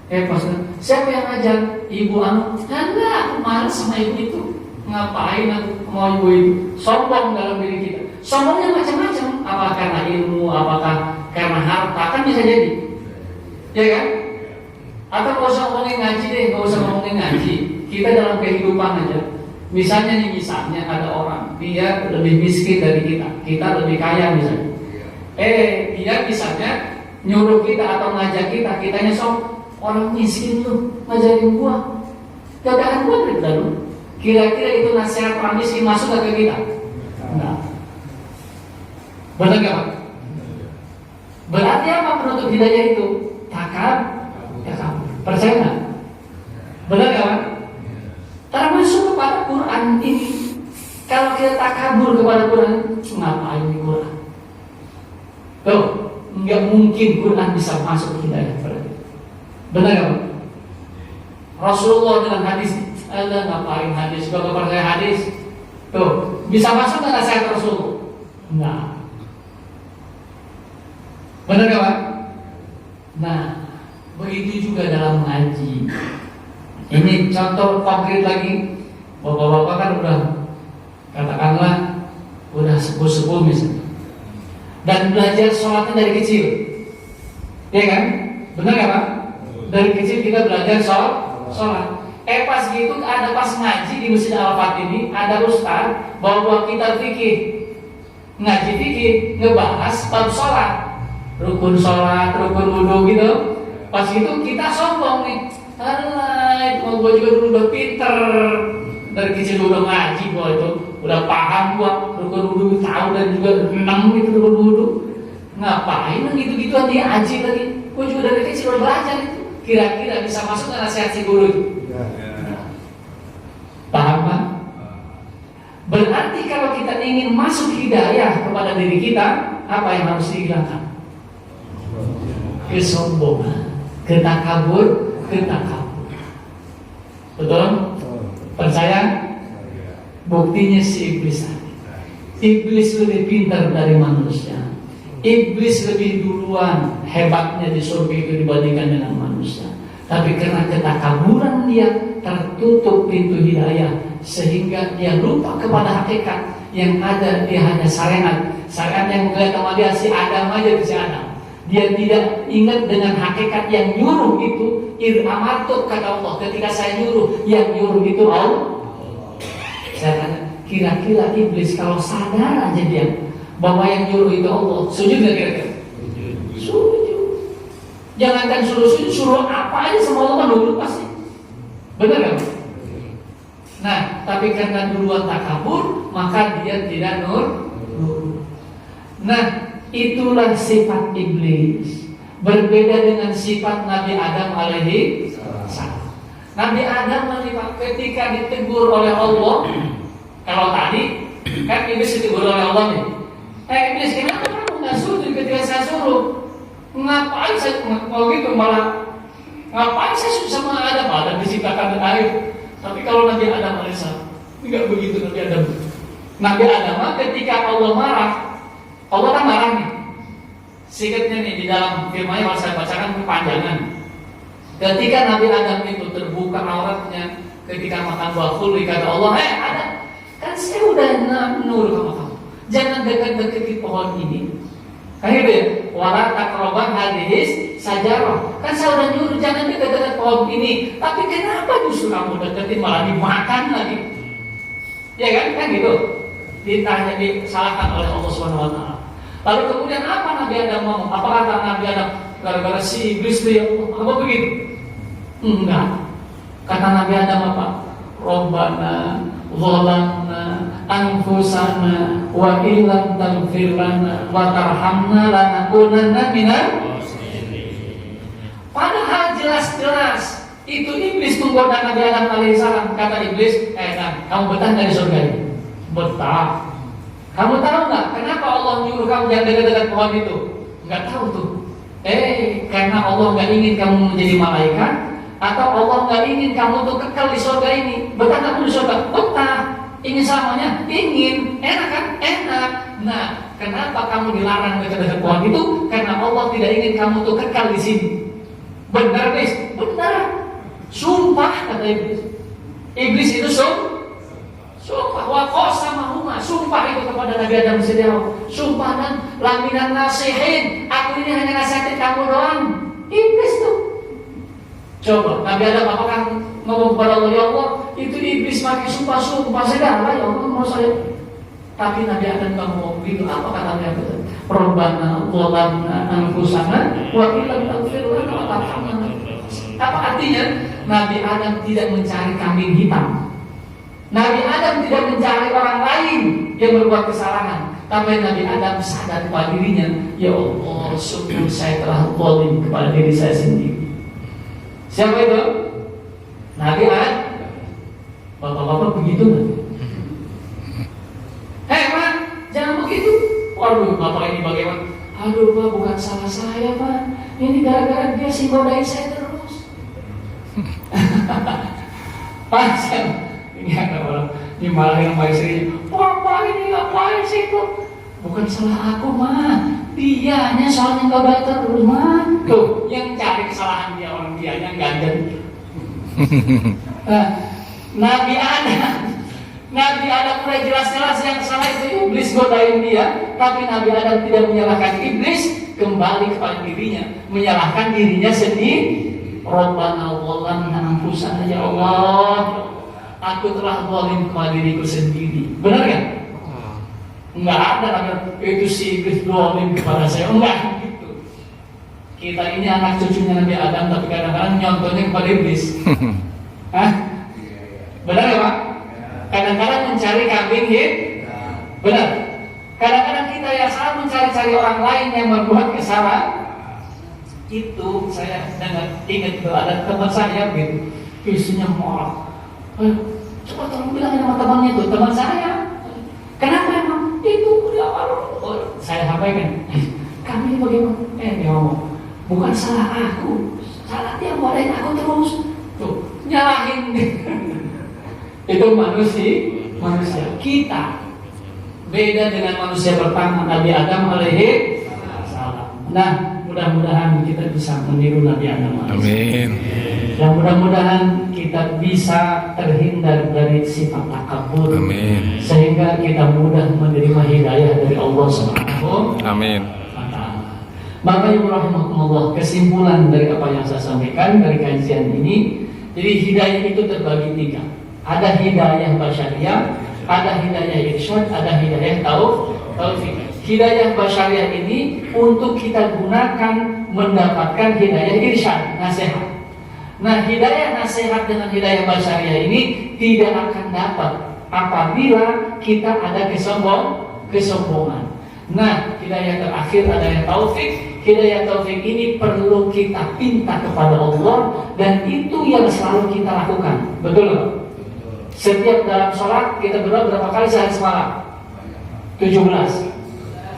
Pas siapa yang ngajar? Ibu Anu. Enggak, aku malas sama ibu itu. Ngapain aku mau ibu itu? Sombong dalam diri kita. Sombongnya macam-macam. Apakah karena ilmu, apakah karena harta, kan bisa jadi. Ya kan? Atau gak usah ngomongin ngaji deh, gak usah ngomongin ngaji. Kita dalam kehidupan aja. Misalnya ada orang, dia lebih miskin dari kita lebih kaya misalnya. Dia misalnya nyuruh kita atau ngajak kita, kitanya sok orang miskin tuh ngajarin gua. Gagahan gua dari dulu. Kira-kira itu nasihat orang miskin masuk gak ke kita? Enggak. Benar gak Pak? Berarti apa penutup hidayah itu? Takab. Percaya gak? Benar gak Pak? Termasuk kepada Quran ini. Kalau kita takabur kepada Quran, ngapain di Quran? Tuh, nggak mungkin Quran bisa masuk ke hidayah. Benar gak Pak? Rasulullah dengan hadis, Allah ngapain hadis? Kalau percaya hadis, tuh bisa masuk ke nasihat Rasulullah? Enggak. Benar gak Pak? Nah, begitu juga dalam ngaji. Ini contoh konkret lagi. Bapak-bapak kan udah, katakanlah udah sepuh-sepuh misalnya, dan belajar sholatnya dari kecil. Ya kan? Benar gak Pak? Dari kecil kita belajar sholat. Pas gitu ada pas ngaji di Masjid Al-Fatih ini, ada ustaz bawa kita fikih. Ngaji fikih, ngebahas bab sholat, rukun sholat, rukun wudu gitu. Pas itu kita sombong nih, alah itu gue juga dulu udah pinter, dari kecil udah ngaji gue itu, udah paham gue rukun wudu tahu dan juga 6 gitu rukun wudu. Ngapain gitu-gitu dia aji lagi? Gue juga dari kecil udah belajar itu. Kira-kira bisa masuk ke nasihat si guru itu? Paham Pak? Berarti kalau kita ingin masuk hidayah kepada diri kita, apa yang harus dihilangkan? Kesombongan, ketakabur. Betul? Percaya? Buktinya si iblis tadi. Iblis lebih pintar dari manusia. Iblis lebih duluan hebatnya di surga itu dibandingkan dengan manusia. Tapi karena ketakaburan dia, tertutup pintu hidayah, sehingga dia lupa kepada hakikat. Yang ada dia hanya syariat yang melihat sama dia si Adam aja, si Adam. dia tidak ingat dengan hakikat yang nyuruh itu. Amartu, kata Allah, ketika saya nyuruh, yang nyuruh itu Allah. Saya tanya, kira-kira iblis kalau sadar aja dia bahwa yang nyuruh itu Allah, sujud nggak kira-kira? Sujud. Jangankan suruh sujud, suruh apa aja sama Allah nurut pasti. Benar kan? Nah, tapi karena duluan takabur, maka dia tidak nurut. Nah, itulah sifat iblis. Berbeda dengan sifat Nabi Adam alaihi salam. Nabi Adam ketika ditegur oleh Allah, kalau tadi kan iblis ditegur oleh Allah nih. Iblis, kenapa kamu nggak sujud ketika saya suruh? Ngapain saya mau gitu malah? Ngapain saya sujud sama Adam? Adam diciptakan dari air. Tapi kalau Nabi Adam alaihi salam nggak begitu. Nabi Adam ketika Allah marah, Allah kan marah nih. Sikatnya nih di dalam firman-Nya kalau saya bacakan kepanjangan. Ketika Nabi Adam itu terbuka auratnya ketika makan buah khuldi, kata Allah, Adam, kan saya udah nurut sama kamu. Jangan dekat-dekati pohon ini. Kan gitu ya? Wala taqraban hadhis sajarah. Kan saya udah nyuruh jangan dekat-dekat pohon ini. Tapi kenapa justru kamu deketin malah dimakan lagi? Ya kan gitu. Ditanya, disalahkan oleh Allah SWT. Lalu kemudian apa Nabi Adam mau? Apa kata Nabi Adam? Gara-gara si iblis itu ya Allah, apa begitu? Enggak. Kata Nabi Adam apa? Rabbana zalamna anfusana wa illam taghfir lana wa tarhamna lanakunanna minal khasirin. Padahal jelas-jelas itu iblis menggoda Nabi Adam alaihissalam. Kata iblis, kamu betah dari surga ini? Betah. Kamu tahu nggak kenapa Allah nyuruh kamu jangan dekat-dekat pohon itu? Nggak tahu tuh. Karena Allah nggak ingin kamu menjadi malaikat, atau Allah nggak ingin kamu tuh kekal di surga ini. Betah kamu di surga? Betah. Ingin selamanya? Ingin. Enak kan? Enak. Nah, kenapa kamu dilarang dekat-dekat pohon itu? Karena Allah tidak ingin kamu tuh kekal di sini. Benar, Iblis? Benar. Sumpah kata Iblis. Iblis itu sumpah wa qasamahuma, sumpah itu kepada Nabi Adam sendiri. Sumpah dan laminan nasihin, aku ini hanya nasihatin kamu doang. Iblis tuh. Coba Nabi Adam apakah ngomong kepada Allah, ya Allah, itu iblis pakai sumpah segala, ya Allah mau saya. Tapi Nabi Adam nggak ngomong begitu. Apa kata Nabi Adam? Rabbana zalamna anfusana wa illam taghfir lana wa tarhamna. Apa artinya? Nabi Adam tidak mencari kambing hitam. Nabi Adam tidak mencari orang lain yang berbuat kesalahan, tapi Nabi Adam sadar pada dirinya, ya Allah, sungguh saya telah zalim kepada diri saya sendiri. Siapa itu? Nabi Adam. Bapak-bapak begitu nggak? Pak, jangan begitu. Waduh, bapak ini bagaimana? Aduh Pak, bukan salah saya Pak. Ini gara-gara dia sih godain saya terus. Pak, ini ada orang dimarahin sama istrinya. Papa ini ngapain sih itu? Bukan salah aku mah, dianya soalnya godain terus mah. Tuh, yang cari kesalahan dia orang dianya ganjen. Nabi Adam udah jelas-jelas yang salah itu iblis godain dia, tapi Nabi Adam tidak menyalahkan iblis, kembali kepada dirinya, menyalahkan dirinya sendiri. Rabbana zalamna anfusana, ya Allah, aku telah zalim kepada diriku sendiri. Benar kan? Enggak ada itu si iblis zalim kepada saya. Enggak gitu. Kita ini anak cucunya Nabi Adam, tapi kadang-kadang nyontohnya kepada iblis. Hah? Benar ya Pak? Kadang-kadang mencari kambing hitam. Benar. Kadang-kadang kita yang salah mencari-cari orang lain yang berbuat kesalahan. Itu saya ingat itu ada teman saya gitu, istrinya marah. Coba tolong bilang sama temannya itu, teman saya. Kenapa emang? Itu dia saya sampaikan. Kamu ini bagaimana? Dia ngomong, bukan salah aku, salah dia godain aku terus. Tuh, nyalahin. Itu manusia. Kita beda dengan manusia pertama, Nabi Adam alaihi salam. Nah, mudah-mudahan kita bisa meniru Nabi Adam. Amin. Dan mudah-mudahan kita bisa terhindar dari sifat takabur. Amin. Sehingga kita mudah menerima hidayah dari Allah Subhanahu. Amin. Maka ibu rahimahumullah, kesimpulan dari apa yang saya sampaikan dari kajian ini, jadi hidayah itu terbagi tiga. Ada hidayah basyariah, ada hidayah irsyad, ada hidayah taufik. Hidayah basyariah ini untuk kita gunakan mendapatkan hidayah irsyad, nasihat. Nah, hidayah nasihat dengan hidayah basyariah ini tidak akan dapat apabila kita ada kesombongan. Nah, hidayah terakhir adalah taufik. Hidayah taufik ini perlu kita pinta kepada Allah, dan itu yang selalu kita lakukan. Betul nggak? Setiap dalam sholat kita berdoa berapa kali sehari semalam? 17.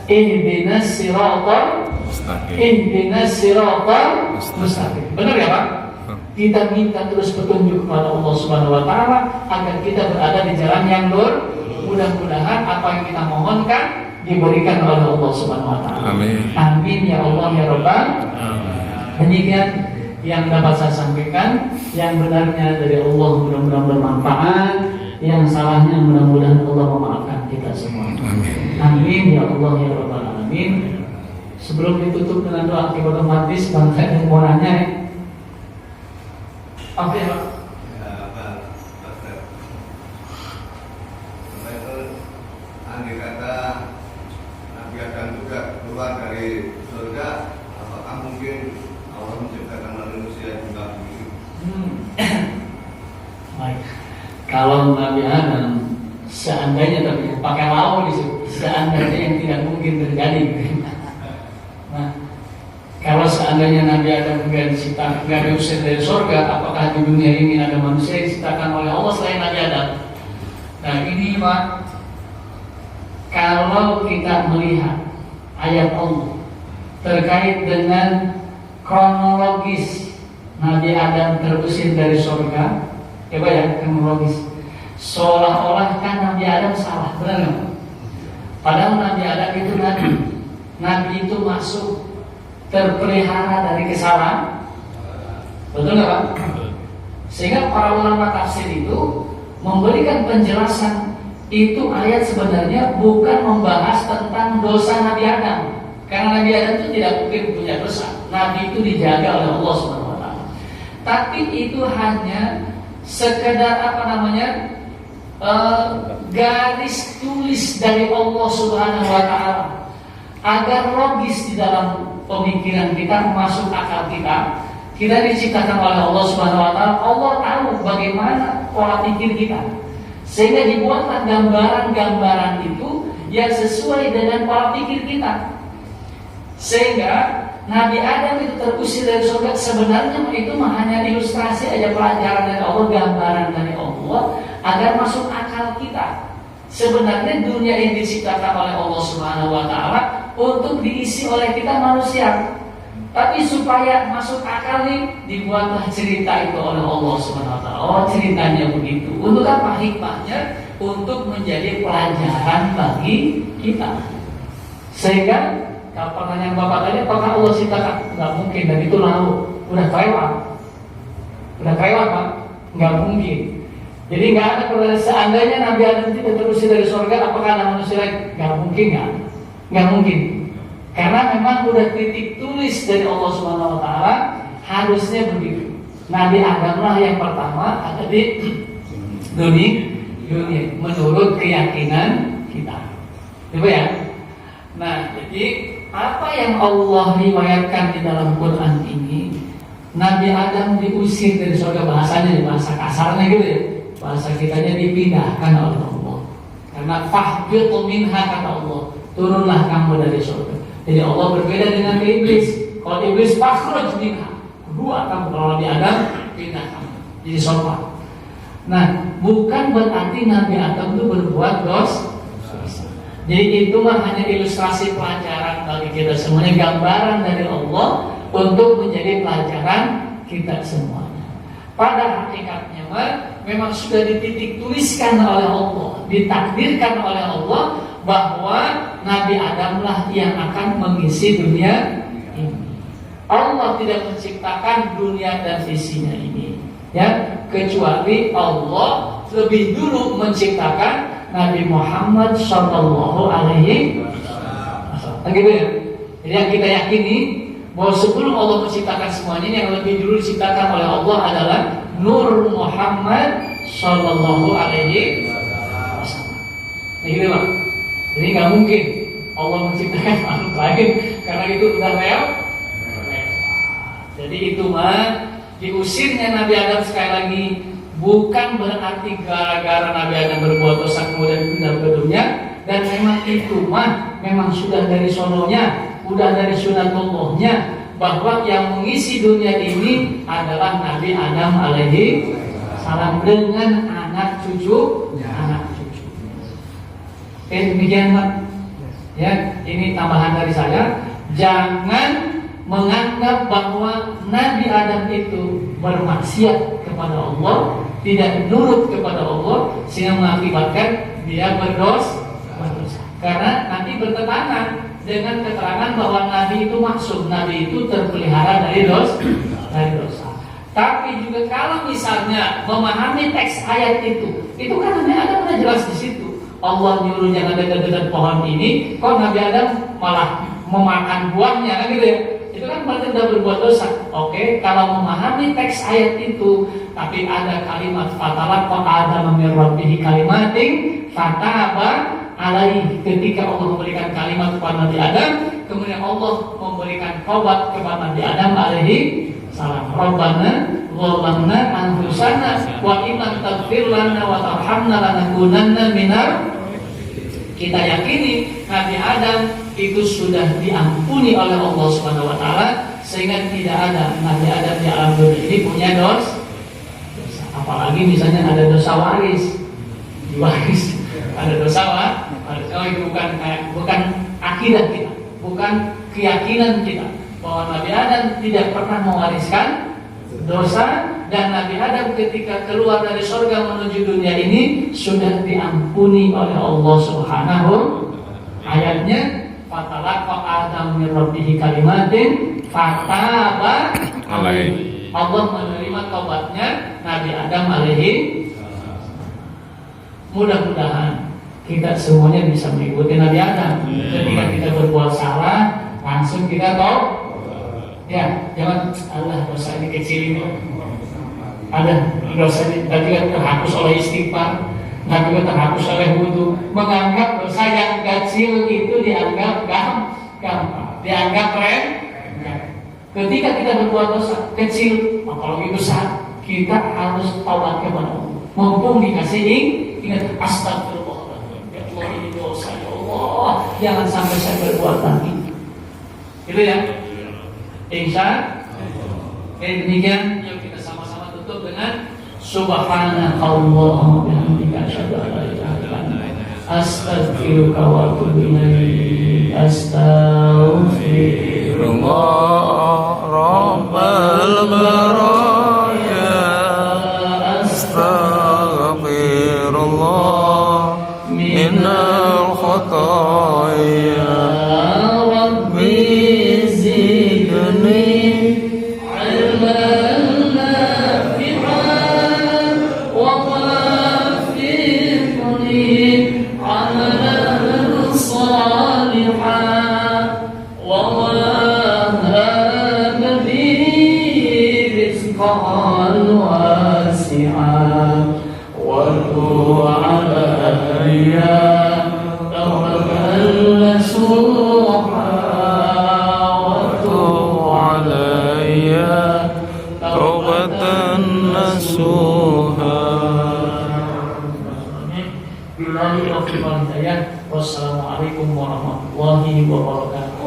Ihdinas siratal mustaqim. Benar ya Pak? Kita minta terus petunjuk kepada Allah Subhanahu wa taala agar kita berada di jalan yang lurus. Mudah-mudahan apa yang kita mohonkan diberikan oleh Allah Subhanahu wa taala. Amin. Amin ya Allah ya Rabbal. Demikian yang dapat saya sampaikan, yang benarnya dari Allah mudah-mudahan bermanfaat, yang salahnya mudah-mudahan Allah memaafkan kita semua. Amin. Amin ya Allah ya Rabbal alamin. Sebelum ditutup dengan doa kita otomatis bangsa yang mau nanya ya. Oke Pak. Andai kata Nabi Adam juga keluar dari surga, apakah mungkin Allah menciptakan manusia juga begitu? Baik. Kalau Nabi Adam seandainya tapi pakai lau di situ, seandainya yang tidak mungkin terjadi. Nah, kalau seandainya Nabi Adam nggak diusir dari surga, apakah di dunia ini ada manusia yang diciptakan oleh Allah selain Nabi Adam? Nah ini Pak, kalau kita melihat ayat Allah terkait dengan kronologis Nabi Adam terusir dari surga, coba ya kronologis, seolah-olah kan Nabi Adam salah, benar nggak? Padahal Nabi Adam itu Nabi itu masuk terpelihara dari kesalahan, betul nggak Pak? Sehingga para ulama tafsir itu memberikan penjelasan itu ayat sebenarnya bukan membahas tentang dosa Nabi Adam, karena Nabi Adam itu tidak mungkin punya dosa. Nabi itu dijaga oleh Allah Subhanahu wa taala. Tapi itu hanya sekedar garis tulis dari Allah Subhanahu wa taala agar logis di dalam pemikiran kita, masuk akal kita. Kita diciptakan oleh Allah Subhanahu wa taala. Allah tahu bagaimana pola pikir kita. Sehingga dibuatlah gambaran-gambaran itu yang sesuai dengan pola pikir kita. Sehingga Nabi Adam itu terusir dari surga, sebenarnya itu hanya ilustrasi aja, pelajaran dari Allah, gambaran dari Allah agar masuk akal kita. Sebenarnya dunia yang diciptakan oleh Allah Subhanahu wa taala untuk diisi oleh kita manusia. Tapi supaya masuk akal nih, dibuatlah cerita itu oleh Allah Subhanahu wa taala. Oh, ceritanya begitu. Untuk apa hikmahnya? Untuk menjadi pelajaran bagi kita. Sehingga kalau pertanyaan Bapak tadi, apakah Allah ciptakan? Enggak mungkin, dan itu lalu udah kelewat. Pak? Enggak mungkin. Jadi enggak ada pertanyaan, seandainya Nabi Adam tidak terusir dari surga, apakah ada manusia lain? Enggak mungkin, enggak mungkin. Karena memang udah titik tulis dari Allah Subhanahu wa taala, harusnya begitu. Nabi Adamlah yang pertama ada di dunia menurut keyakinan kita. Coba ya. Nah, jadi apa yang Allah riwayatkan di dalam Quran ini, Nabi Adam diusir dari surga, bahasanya, bahasa kasarnya gitu ya. Bahasa kitanya dipindahkan oleh Allah. Karena fahbitu minha, kata Allah, turunlah kamu dari surga. Jadi Allah berbeda dengan iblis. Kalau iblis fakhruj minha, keluar kamu. Kalau Nabi Adam pindah kamu. Jadi sopan. Nah, bukan berarti Nabi Adam itu berbuat dosa. Jadi itu mah hanya ilustrasi pelajaran bagi kita semuanya, gambaran dari Allah untuk menjadi pelajaran kita semuanya. Pada hakikatnya memang sudah dititik tuliskan oleh Allah, ditakdirkan oleh Allah bahwa Nabi Adamlah yang akan mengisi dunia ini. Allah tidak menciptakan dunia dan isinya ini, ya, kecuali Allah lebih dulu menciptakan Nabi Muhammad Sallallahu Alaihi Wasallam. Gitu ya. Jadi yang kita yakini bahwa sebelum Allah menciptakan semuanya, yang lebih dulu diciptakan oleh Allah adalah Nur Muhammad Sallallahu Alaihi Wasallam. Nah gitu Pak. Jadi nggak mungkin Allah menciptakan makhluk lain karena itu udah lewat. Jadi itu mah diusirnya Nabi Adam sekali lagi bukan berarti gara-gara Nabi Adam berbuat dosa kemudian pindah ke dunia, dan memang itu mah memang sudah dari sononya, udah dari sunatullahnya bahwa yang mengisi dunia ini adalah Nabi Adam alaihi salam dengan anak cucu. Demikian Pak. Ya, ini tambahan dari saya. Jangan menganggap bahwa Nabi Adam itu bermaksiat kepada Allah, tidak nurut kepada Allah, sehingga mengakibatkan dia berdosa. Karena nanti bertentangan dengan keterangan bahwa Nabi itu maksum, Nabi itu terpelihara dari dosa. Tapi juga kalau misalnya memahami teks ayat itu kan Nabi Adam sudah jelas di situ. Allah nyuruh jangan dekat-dekat pohon ini, kok Nabi Adam malah memakan buahnya, kan gitu ya? Itu kan berarti sudah berbuat dosa. Oke, kalau memahami teks ayat itu, tapi ada kalimat fatalaqa Adam min rabbih kalimatin fataba alaihi, ketika Allah memberikan kalimat kepada Nabi Adam, kemudian Allah memberikan taubat kepada Nabi Adam alaihi salam. Rabbana zalamna anfusana wa in lam taghfir lana wa tarhamna lanakunanna minar. Kita yakini Nabi Adam itu sudah diampuni oleh Allah Subhanahu wa taala, sehingga tidak ada Nabi Adam di alam dunia ini punya dosa. Apalagi misalnya ada dosa waris. Ada dosa waris. Oh, itu bukan akidah kita, bukan keyakinan kita bahwa Nabi Adam tidak pernah mewariskan dosa, dan Nabi Adam ketika keluar dari surga menuju dunia ini sudah diampuni oleh Allah Subhanahu. Ayatnya fatalaqa Adam min rabbih kalimatin fataba alaihi. Allah menerima taubatnya Nabi Adam alaihi. Mudah-mudahan kita semuanya bisa mengikuti Nabi Adam. Ketika kita berbuat salah, langsung kita tahu. Ya, jangan Allah dosa ini kecil ini. Ada dosa ini tadi kan terhapus oleh istighfar, dan juga terhapus oleh wudu. Menganggap dosa yang kecil itu dianggap gampang, dianggap remeh. Ketika kita berbuat dosa kecil, apalagi besar, kita harus taubat kepada Allah. Mumpung dikasih ingat astagfirullahaladzim, ya Allah ini dosa, ya Allah, jangan sampai saya berbuat lagi. Itu ya. Insya demikian, yuk kita sama-sama tutup dengan subhanallah wa bihamdika asyhadu an la ilaha illa anta astaghfiruka wa atubu ilaik. Astaghfirullah rabbal baraya, astaghfirullah minal khataya. Wassalamualaikum warahmatullahi wabarakatuh.